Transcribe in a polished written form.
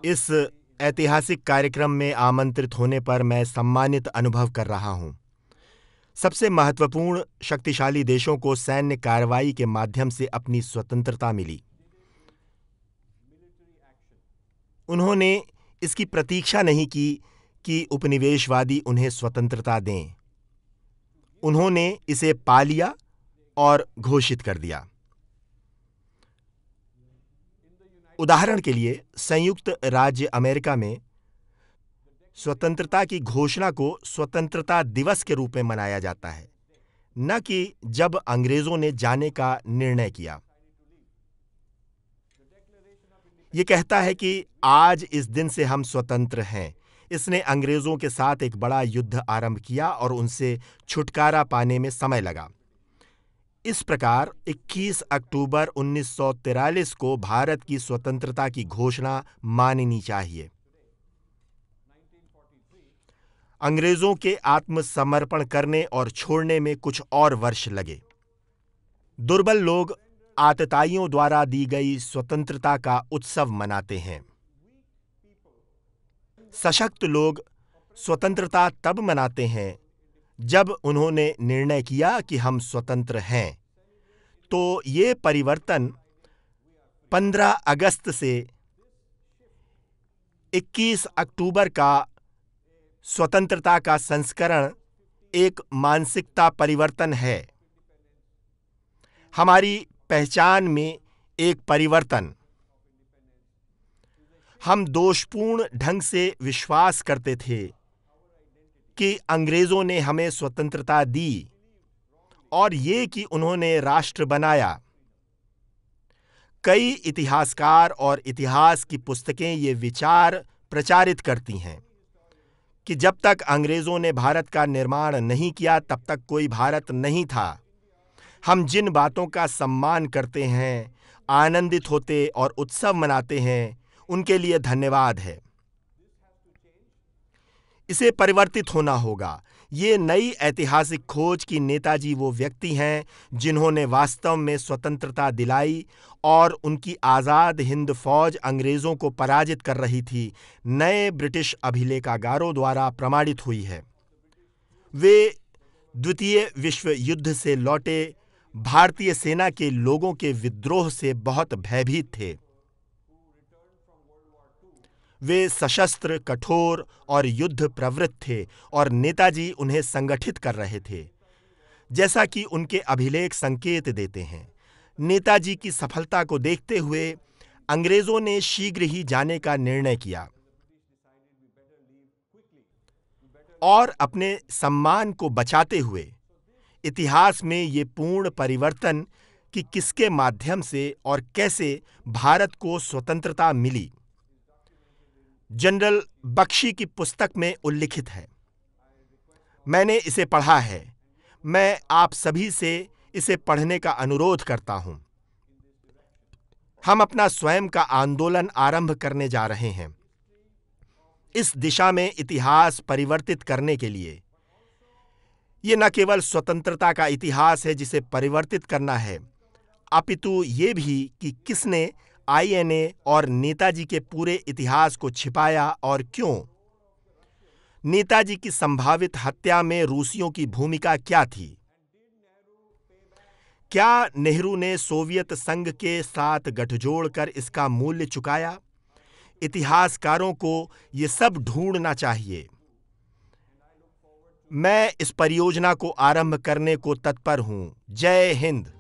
इस ऐतिहासिक कार्यक्रम में आमंत्रित होने पर मैं सम्मानित अनुभव कर रहा हूं। सबसे महत्वपूर्ण शक्तिशाली देशों को सैन्य कार्रवाई के माध्यम से अपनी स्वतंत्रता मिली। उन्होंने इसकी प्रतीक्षा नहीं की कि उपनिवेशवादी उन्हें स्वतंत्रता दें। उन्होंने इसे पा लिया और घोषित कर दिया। उदाहरण के लिए, संयुक्त राज्य अमेरिका में स्वतंत्रता की घोषणा को स्वतंत्रता दिवस के रूप में मनाया जाता है, न कि जब अंग्रेजों ने जाने का निर्णय किया। ये कहता है कि आज इस दिन से हम स्वतंत्र हैं। इसने अंग्रेजों के साथ एक बड़ा युद्ध आरंभ किया और उनसे छुटकारा पाने में समय लगा। इस प्रकार 21 अक्टूबर 1943 को भारत की स्वतंत्रता की घोषणा माननी चाहिए। अंग्रेजों के आत्मसमर्पण करने और छोड़ने में कुछ और वर्ष लगे। दुर्बल लोग आतताइयों द्वारा दी गई स्वतंत्रता का उत्सव मनाते हैं। सशक्त लोग स्वतंत्रता तब मनाते हैं जब उन्होंने निर्णय किया कि हम स्वतंत्र हैं। तो ये परिवर्तन 15 अगस्त से 21 अक्टूबर का स्वतंत्रता का संस्करण एक मानसिकता परिवर्तन है, हमारी पहचान में एक परिवर्तन। हम दोषपूर्ण ढंग से विश्वास करते थे कि अंग्रेजों ने हमें स्वतंत्रता दी और ये कि उन्होंने राष्ट्र बनाया। कई इतिहासकार और इतिहास की पुस्तकें ये विचार प्रचारित करती हैं कि जब तक अंग्रेजों ने भारत का निर्माण नहीं किया तब तक कोई भारत नहीं था। हम जिन बातों का सम्मान करते हैं, आनंदित होते और उत्सव मनाते हैं, उनके लिए धन्यवाद है। इसे परिवर्तित होना होगा। ये नई ऐतिहासिक खोज की नेताजी वो व्यक्ति हैं जिन्होंने वास्तव में स्वतंत्रता दिलाई और उनकी आज़ाद हिंद फौज अंग्रेज़ों को पराजित कर रही थी, नए ब्रिटिश अभिलेखागारों द्वारा प्रमाणित हुई है। वे द्वितीय विश्व युद्ध से लौटे भारतीय सेना के लोगों के विद्रोह से बहुत भयभीत थे। वे सशस्त्र, कठोर और युद्ध प्रवृत्त थे और नेताजी उन्हें संगठित कर रहे थे, जैसा कि उनके अभिलेख संकेत देते हैं। नेताजी की सफलता को देखते हुए अंग्रेजों ने शीघ्र ही जाने का निर्णय किया और अपने सम्मान को बचाते हुए इतिहास में ये पूर्ण परिवर्तन कि किसके माध्यम से और कैसे भारत को स्वतंत्रता मिली, जनरल बख्शी की पुस्तक में उल्लिखित है। मैंने इसे पढ़ा है। मैं आप सभी से इसे पढ़ने का अनुरोध करता हूं। हम अपना स्वयं का आंदोलन आरंभ करने जा रहे हैं इस दिशा में इतिहास परिवर्तित करने के लिए। ये न केवल स्वतंत्रता का इतिहास है जिसे परिवर्तित करना है, अपितु ये भी कि किसने आईएनए और नेताजी के पूरे इतिहास को छिपाया और क्यों। नेताजी की संभावित हत्या में रूसियों की भूमिका क्या थी? क्या नेहरू ने सोवियत संघ के साथ गठजोड़ कर इसका मूल्य चुकाया? इतिहासकारों को ये सब ढूंढना चाहिए। मैं इस परियोजना को आरंभ करने को तत्पर हूं। जय हिंद।